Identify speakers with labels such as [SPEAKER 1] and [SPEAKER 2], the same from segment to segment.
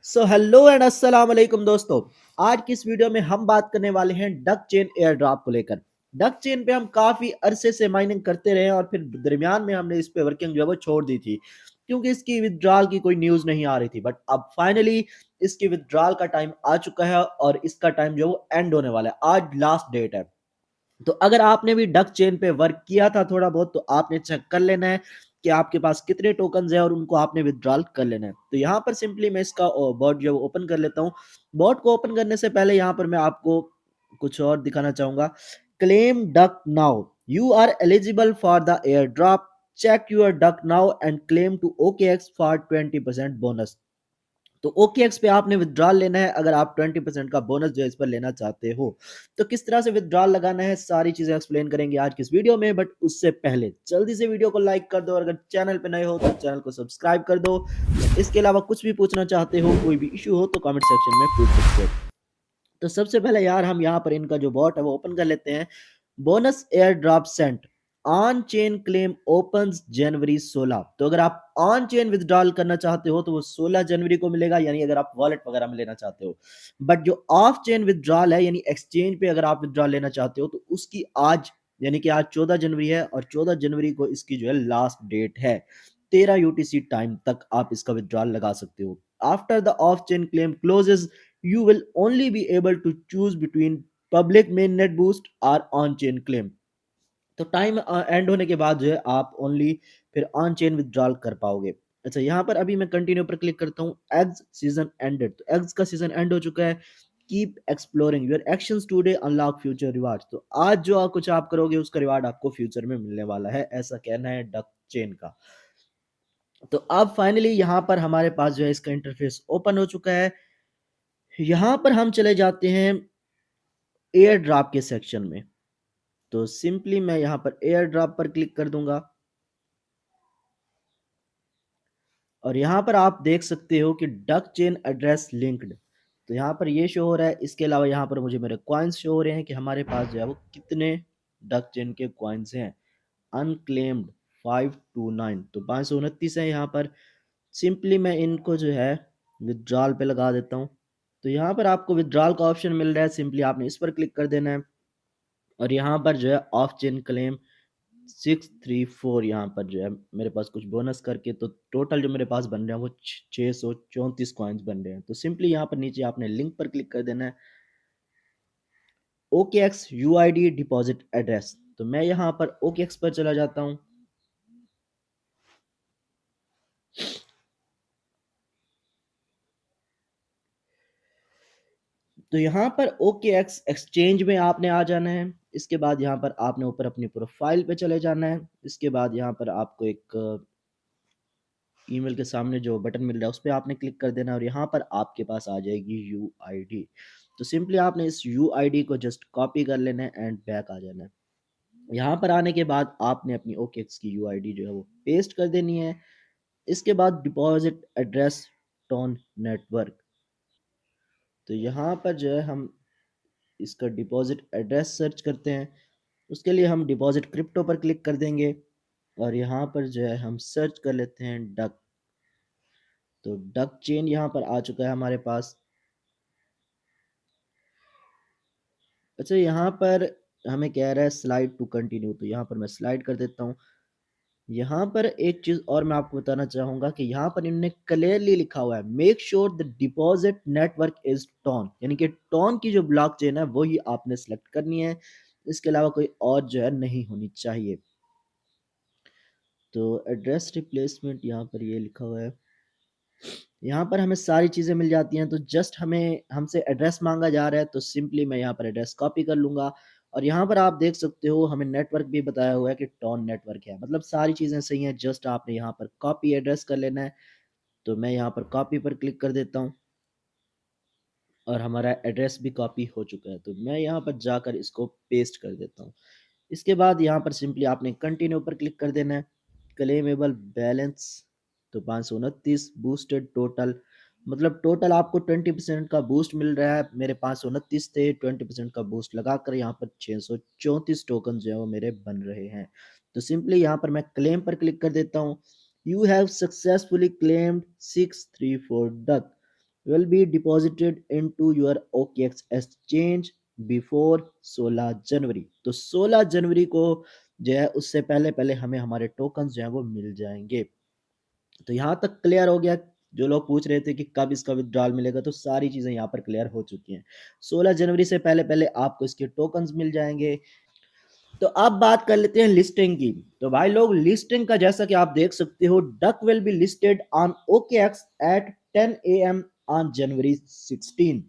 [SPEAKER 1] Hello and अस्सलाम वालेकुम दोस्तों। आज की इस वीडियो में हम बात करने वाले हैं डक चेन एयर ड्रॉप को लेकर। डक चेन पे हम काफी अरसे से माइनिंग करते रहे और फिर दरमियान में हमने इस पे वर्किंग जो है वो छोड़ दी थी, क्योंकि इसकी विथड्रॉल की कोई न्यूज नहीं आ रही थी। बट अब फाइनली इसकी विथड्रॉल का टाइम आ चुका है और इसका टाइम जो है वो एंड होने वाला है। आज लास्ट डेट है। तो अगर आपने भी डक चेन पे वर्क किया था थोड़ा बहुत, तो आपने चेक कर लेना है कि आपके पास कितने टोकन्स हैं और उनको आपने विथड्रॉल कर लेना है। तो यहाँ पर सिंपली मैं इसका बॉट जो है वो ओपन कर लेता हूँ। बॉट को ओपन करने से पहले यहाँ पर मैं आपको कुछ और दिखाना चाहूंगा। Claim duck now, you are eligible for the air drop, check your duck now and claim to OKX for 20% bonus. तो OKX पे आपने विथड्रॉल लेना है अगर आप 20% का बोनस जो है इस पर लेना चाहते हो। तो किस तरह से विथड्रॉल लगाना है सारी चीजें एक्सप्लेन करेंगे आज की इस वीडियो में। बट उससे पहले जल्दी से वीडियो को लाइक कर दो और अगर चैनल पे नए हो तो चैनल को सब्सक्राइब कर दो। इसके अलावा कुछ भी पूछना चाहते हो, कोई भी इशू हो तो कमेंट सेक्शन में पूछ सकते हो। तो सबसे पहले यार हम यहाँ पर इनका जो बॉट है वो ओपन कर लेते हैं। Bonus airdrop sent on chain claim opens January 16। तो अगर आप ऑन चेन विथड्रॉल करना चाहते हो तो वो 16 जनवरी को मिलेगा, यानी अगर आप वॉलेट वगैरह में लेना चाहते हो। बट जो ऑफ चेन विथड्रॉल है यानी एक्सचेंज पे अगर आप विथड्रॉल लेना चाहते हो तो उसकी आज यानी कि आज 14 जनवरी है और 14 जनवरी को इसकी जो है लास्ट डेट है। 13 UTC टाइम तक आप इसका विथड्रॉल लगा सकते हो। After the off chain claim closes you will only be able to choose between public mainnet boost or on chain claim। तो टाइम एंड होने के बाद जो है आप ओनली फिर ऑन चेन विथड्रॉल कर पाओगे। अच्छा, यहाँ पर अभी मैं कंटिन्यू पर क्लिक करता हूँ। एग्स सीजन एंडेड, तो एग्स का सीजन एंड हो चुका है। Keep exploring your actions today unlock future rewards. तो आज जो कुछ आप करोगे उसका रिवार्ड आपको फ्यूचर में मिलने वाला है, ऐसा कहना है डक चेन का। तो अब फाइनली यहाँ पर हमारे पास जो है इसका इंटरफेस ओपन हो चुका है। यहाँ पर हम चले जाते हैं एयर ड्रॉप के सेक्शन में। तो सिंपली मैं यहाँ पर एयर ड्रॉप पर क्लिक कर दूंगा और यहाँ पर आप देख सकते हो कि डक चेन एड्रेस लिंक्ड। तो यहाँ पर ये शो हो रहा है। इसके अलावा यहाँ पर मुझे मेरे कॉइन्स शो हो रहे हैं कि हमारे पास जो है वो कितने डक चेन के कॉइन्स हैं। अनक्लेम्ड 529, तो 529 है यहाँ पर। सिंपली मैं इनको जो है विथड्रॉल पे लगा देता हूँ। तो यहाँ पर आपको विथड्रॉल का ऑप्शन मिल रहा है, सिंपली आपने इस पर क्लिक कर देना है और यहाँ पर जो है ऑफ चेन क्लेम 634, यहाँ पर जो है मेरे पास कुछ बोनस करके तो टोटल जो मेरे पास बन रहे हैं वो 634 कॉइन्स बन रहे हैं। तो सिंपली यहाँ पर नीचे आपने लिंक पर क्लिक कर देना है, OKX UID डिपॉजिट एड्रेस। तो मैं यहाँ पर OKX पर चला जाता हूँ। तो यहाँ पर OKX एक्सचेंज में आपने आ जाना है। इसके बाद यहाँ पर आपने ऊपर अपनी प्रोफाइल पे चले जाना है। इसके बाद यहाँ पर आपको एक ईमेल के सामने जो बटन मिल रहा है उस पर आपने क्लिक कर देना और यहाँ पर आपके पास आ जाएगी UID। तो सिंपली आपने इस UID को जस्ट कॉपी कर लेना है एंड बैक आ जाना है। यहाँ पर आने के बाद आपने अपनी OKX की UID जो है वो पेस्ट कर देनी है। इसके बाद डिपॉजिट एड्रेस टोन नेटवर्क। तो यहाँ पर जो है हम इसका डिपॉजिट एड्रेस सर्च करते हैं। उसके लिए हम डिपॉजिट क्रिप्टो पर क्लिक कर देंगे और यहाँ पर जो है हम सर्च कर लेते हैं डक। तो डक चेन यहाँ पर आ चुका है हमारे पास। अच्छा, यहाँ पर हमें कह रहा है स्लाइड टू कंटिन्यू, तो यहाँ पर मैं स्लाइड कर देता हूँ। यहाँ पर एक चीज और मैं आपको बताना चाहूंगा कि यहाँ पर इन्होंने क्लियरली लिखा हुआ है, make sure the deposit network is TON, यानी कि टॉन की जो ब्लॉक चेन है वही आपने सेलेक्ट करनी है। इसके अलावा कोई और जो है नहीं होनी चाहिए। तो एड्रेस रिप्लेसमेंट यहाँ पर ये लिखा हुआ है। यहाँ पर हमें सारी चीज़ें मिल जाती हैं। तो जस्ट हमें हमसे एड्रेस मांगा जा रहा है, तो सिंपली मैं यहाँ पर एड्रेस कॉपी कर लूँगा और यहाँ पर आप देख सकते हो हमें नेटवर्क भी बताया हुआ है कि टॉन नेटवर्क है, मतलब सारी चीज़ें सही हैं। जस्ट आपने यहाँ पर कॉपी एड्रेस कर लेना है। तो मैं यहाँ पर कॉपी पर क्लिक कर देता हूँ और हमारा एड्रेस भी कॉपी हो चुका है। तो मैं यहाँ पर जाकर इसको पेस्ट कर देता हूँ। इसके बाद यहाँ पर सिंपली आपने कंटिन्यू पर क्लिक कर देना है। क्लेमेबल बैलेंस तो 529 बूस्टेड टोटल, मतलब टोटल आपको 20% का बूस्ट मिल रहा है। मेरे 529 थे, 20% का बूस्ट लगाकर यहाँ पर 634 टोकन जो है वो मेरे बन रहे हैं। तो सिंपली यहाँ पर मैं क्लेम पर क्लिक कर देता हूँ। You have successfully claimed 634 duck. will be deposited into your OKX exchange before 16 जनवरी। तो 16 जनवरी को जो है उससे पहले पहले हमें हमारे टोकन्स जो है वो मिल जाएंगे। तो यहाँ तक क्लियर हो गया। जो लोग पूछ रहे थे कि कब इसका विड्रॉल मिलेगा, तो सारी चीज़ें यहाँ पर क्लियर हो चुकी हैं। 16 जनवरी से पहले पहले आपको इसके टोकन्स मिल जाएंगे। तो अब बात कर लेते हैं लिस्टिंग की। तो भाई लोग, लिस्टिंग का जैसा कि आप देख सकते हो, duck will be listed on OKX at 10 AM on January 16।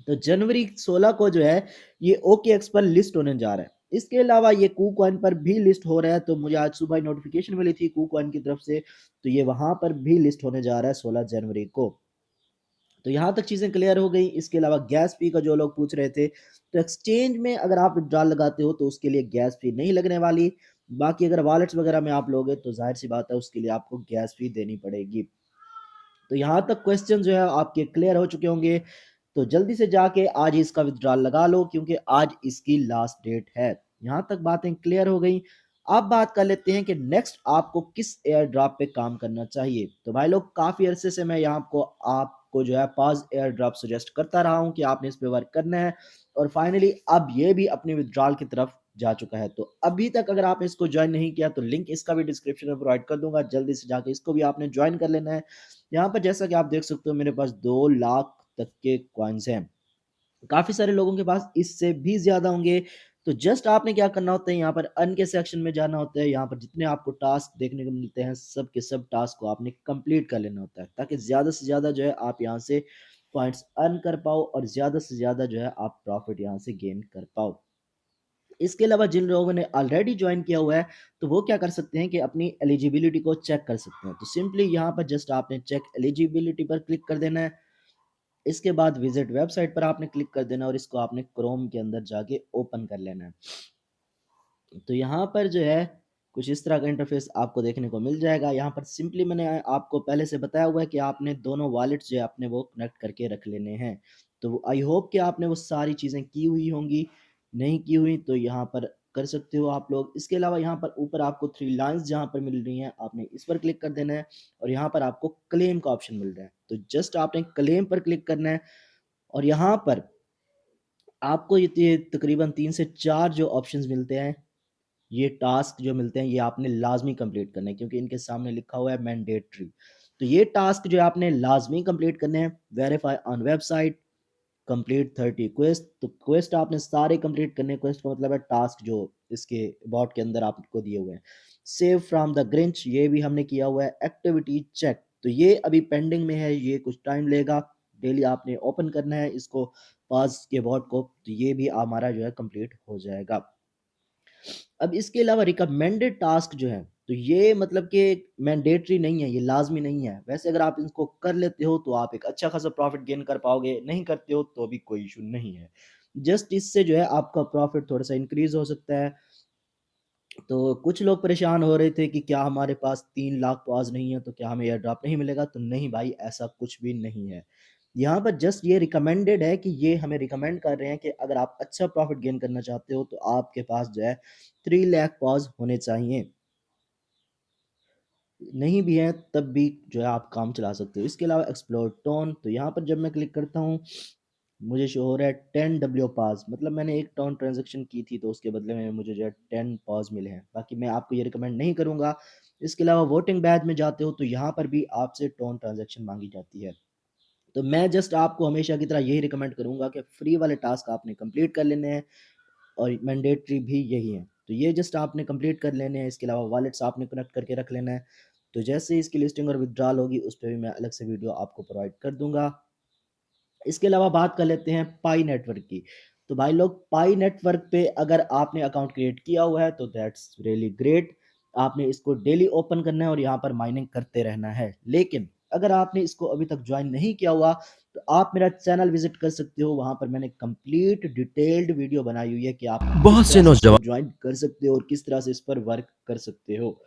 [SPEAKER 1] तो जनवरी 16 को जो है ये OKX पर लिस्ट होने जा रहा है। इसके अलावा ये KuCoin पर भी लिस्ट हो रहा है। तो मुझे आज सुबह नोटिफिकेशन मिली थी KuCoin की तरफ से, तो ये वहां पर भी लिस्ट होने जा रहा है 16 जनवरी को। तो यहाँ तक चीज़ें क्लियर हो गई। इसके अलावा गैस फी का जो लोग पूछ रहे थे, तो एक्सचेंज में अगर आप विड्रॉल लगाते हो तो उसके लिए गैस फी नहीं लगने वाली। बाकी अगर वॉलेट्स वगैरह में आप लोगे तो जाहिर सी बात है उसके लिए आपको गैस फी देनी पड़ेगी। तो यहाँ तक क्वेश्चन जो है आपके क्लियर हो चुके होंगे। तो जल्दी से जाके आज ही इसका विड्रॉल लगा लो, क्योंकि आज इसकी लास्ट डेट है। यहाँ तक बातें क्लियर हो गई। अब बात कर लेते हैं कि नेक्स्ट आपको किस एयर ड्रॉप पे काम करना चाहिए। तो भाई लोग, काफी अरसे से मैं यहाँ आपको जो है पाज एयर ड्रॉप सजेस्ट करता रहा हूँ कि आपने इस पे वर्क करना है, और फाइनली अब ये भी अपने विड्रॉल की तरफ जा चुका है। तो अभी तक अगर आपने इसको ज्वाइन नहीं किया तो लिंक इसका भी डिस्क्रिप्शन में प्रोवाइड कर दूंगा, जल्दी से जाके इसको भी आपने ज्वाइन कर लेना है। यहाँ पर जैसा कि आप देख सकते हो मेरे पास 2 लाख तक के कॉइन्स हैं। काफी सारे लोगों के पास इससे भी ज्यादा होंगे। तो जस्ट आपने क्या करना होता है, यहाँ पर अर्न के सेक्शन में जाना होता है। यहाँ पर जितने आपको टास्क देखने को मिलते हैं सब के सब टास्क को आपने कंप्लीट कर लेना होता है, ताकि ज्यादा से ज्यादा जो है आप यहाँ से पॉइंट्स अर्न कर पाओ और ज्यादा से ज्यादा जो है आप प्रॉफिट यहाँ से गेन कर पाओ। इसके अलावा जिन लोगों ने ऑलरेडी ज्वाइन किया हुआ है, तो वो क्या कर सकते हैं कि अपनी एलिजिबिलिटी को चेक कर सकते हैं। तो सिंपली यहाँ पर जस्ट आपने चेक एलिजिबिलिटी पर क्लिक कर देना है। इसके बाद विजिट वेबसाइट पर आपने क्लिक कर देना और इसको आपने क्रोम के अंदर जाके ओपन कर लेना है। तो यहाँ पर जो है कुछ इस तरह का इंटरफेस आपको देखने को मिल जाएगा। यहाँ पर सिंपली मैंने आपको पहले से बताया हुआ है कि आपने दोनों वॉलेट्स जो है अपने वो कनेक्ट करके रख लेने हैं। तो आई होप कि आपने वो सारी चीज़ें की हुई होंगी। नहीं की हुई तो यहाँ पर कर सकते हो आप लोग। इसके अलावा यहाँ पर ऊपर आपको 3 लाइन्स जहाँ पर मिल रही हैं, आपने इस पर क्लिक कर देना है और यहाँ पर आपको क्लेम का ऑप्शन मिल रहा है। तो जस्ट आपने क्लेम पर क्लिक करना है और यहाँ पर आपको ये तकरीबन 3 से 4 जो ऑप्शंस मिलते हैं, ये टास्क जो मिलते हैं, ये आपने लाजमी कंप्लीट करने हैं, क्योंकि इनके सामने लिखा हुआ है मैंडेटरी। तो ये टास्क जो है आपने लाजमी कंप्लीट करने हैं। Verify on website, complete 30 quest. तो क्वेस्ट आपने सारे कंप्लीट करने। क्वेस्ट का मतलब है टास्क जो इसके बॉट के अंदर आपको दिए हुए हैं। सेव फ्रॉम द ग्रिंच, ये भी हमने किया हुआ है। एक्टिविटी चेक, तो ये अभी पेंडिंग में है, ये कुछ टाइम लेगा। डेली आपने ओपन करना है इसको, पास के बॉट को, तो ये भी हमारा जो है कंप्लीट हो जाएगा। अब इसके अलावा रिकमेंडेड टास्क जो है, तो ये मतलब कि मैंडेटरी नहीं है, ये लाजमी नहीं है। वैसे अगर आप इनको कर लेते हो तो आप एक अच्छा खासा प्रॉफिट गेन कर पाओगे, नहीं करते हो तो भी कोई इशू नहीं है। जस्ट इससे जो है आपका प्रॉफिट थोड़ा सा इंक्रीज हो सकता है। तो कुछ लोग परेशान हो रहे थे कि क्या हमारे पास 3 लाख पास नहीं है तो क्या हमें एयर ड्रॉप नहीं मिलेगा। तो नहीं भाई, ऐसा कुछ भी नहीं है। यहाँ पर जस्ट ये रिकमेंडेड है कि ये हमें रिकमेंड कर रहे हैं कि अगर आप अच्छा प्रॉफिट गेन करना चाहते हो तो आपके पास जो है 3 लाख पॉज होने चाहिए। नहीं भी है तब भी जो है आप काम चला सकते हो। इसके अलावा एक्सप्लोर टोन, तो यहाँ पर जब मैं क्लिक करता हूँ मुझे शो हो रहा है 10 W पास, मतलब मैंने एक टोन ट्रांजेक्शन की थी तो उसके बदले में मुझे जो है 10 पास मिले हैं। बाकी मैं आपको ये रिकमेंड नहीं करूँगा। इसके अलावा वोटिंग बैच में जाते हो तो यहाँ पर भी आपसे टोन ट्रांजेक्शन मांगी जाती है। तो मैं जस्ट आपको हमेशा की तरह यही रिकमेंड करूँगा कि फ्री वाले टास्क आपने कंप्लीट कर लेने हैं और मैंडेटरी भी यही है। तो ये जस्ट आपने कंप्लीट कर लेने हैं। इसके अलावा वॉलेट्स आपने कनेक्ट करके रख लेना है। तो जैसे ही इसकी लिस्टिंग और विड्रॉल होगी उस पर भी मैं अलग से वीडियो आपको प्रोवाइड कर दूंगा। इसके अलावा बात कर लेते हैं पाई नेटवर्क की। तो भाई लोग, पाई नेटवर्क पे अगर आपने अकाउंट क्रिएट किया हुआ है तो दैट्स रियली ग्रेट। आपने इसको डेली ओपन करना है और यहाँ पर माइनिंग करते रहना है। लेकिन अगर आपने इसको अभी तक ज्वाइन नहीं किया हुआ तो आप मेरा चैनल विजिट कर सकते हो। वहां पर मैंने कंप्लीट डिटेल्ड वीडियो बनाई हुई है कि आप
[SPEAKER 2] बहुत
[SPEAKER 1] किस
[SPEAKER 2] से
[SPEAKER 1] तरह से इसको
[SPEAKER 2] नौजवान
[SPEAKER 1] ज्वाइन कर सकते हो और किस तरह से इस पर वर्क कर सकते हो।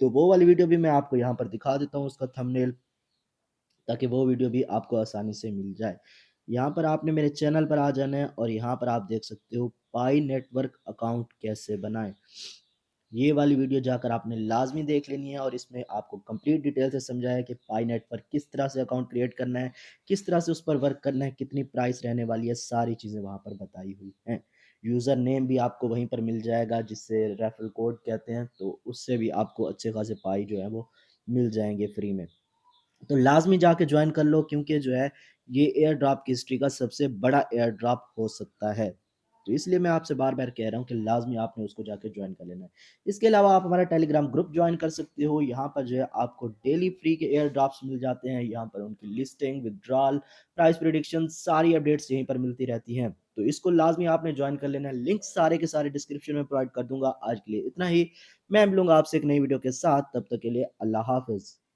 [SPEAKER 1] तो वो वाली वीडियो भी मैं आपको यहाँ पर दिखा देता हूँ, उसका थंबनेल, ताकि वो वीडियो भी आपको आसानी से मिल जाए। यहाँ पर आपने मेरे चैनल पर आ जाना है और यहाँ पर आप देख सकते हो पाई नेटवर्क अकाउंट कैसे बनाएं। ये वाली वीडियो जाकर आपने लाज़मी देख लेनी है और इसमें आपको कंप्लीट डिटेल से समझाया है कि पाईनेट पर किस तरह से अकाउंट क्रिएट करना है, किस तरह से उस पर वर्क करना है, कितनी प्राइस रहने वाली है, सारी चीज़ें वहाँ पर बताई हुई हैं। यूज़र नेम भी आपको वहीं पर मिल जाएगा जिसे रेफरल कोड कहते हैं, तो उससे भी आपको अच्छे खासे पाई जो है वो मिल जाएँगे फ्री में। तो लाज़मी जाके जॉइन कर लो क्योंकि जो है ये एयर ड्रॉप की हिस्ट्री का सबसे बड़ा एयर ड्रॉप हो सकता है। तो इसलिए मैं आपसे बार-बार कह रहा हूँ कि लाज़मी आपने उसको जाके जॉइन कर लेना है। इसके अलावा आप हमारा टेलीग्राम ग्रुप जॉइन कर सकते हो। यहाँ पर जो है आपको डेली फ्री के एयर ड्रॉप्स मिल जाते हैं। यहाँ पर उनकी लिस्टिंग, विथड्रॉल, प्राइस प्रेडिक्शन सारी अपडेट्स यहीं पर मिलती रहती हैं। तो इसको लाज़मी आपने जॉइन कर लेना है। लिंक सारे के सारे डिस्क्रिप्शन में प्रोवाइड कर दूँगा। आज के लिए इतना ही। मैं मिलूँगा आपसे एक नई वीडियो के साथ। तब तक के लिए अल्लाह हाफ़िज़।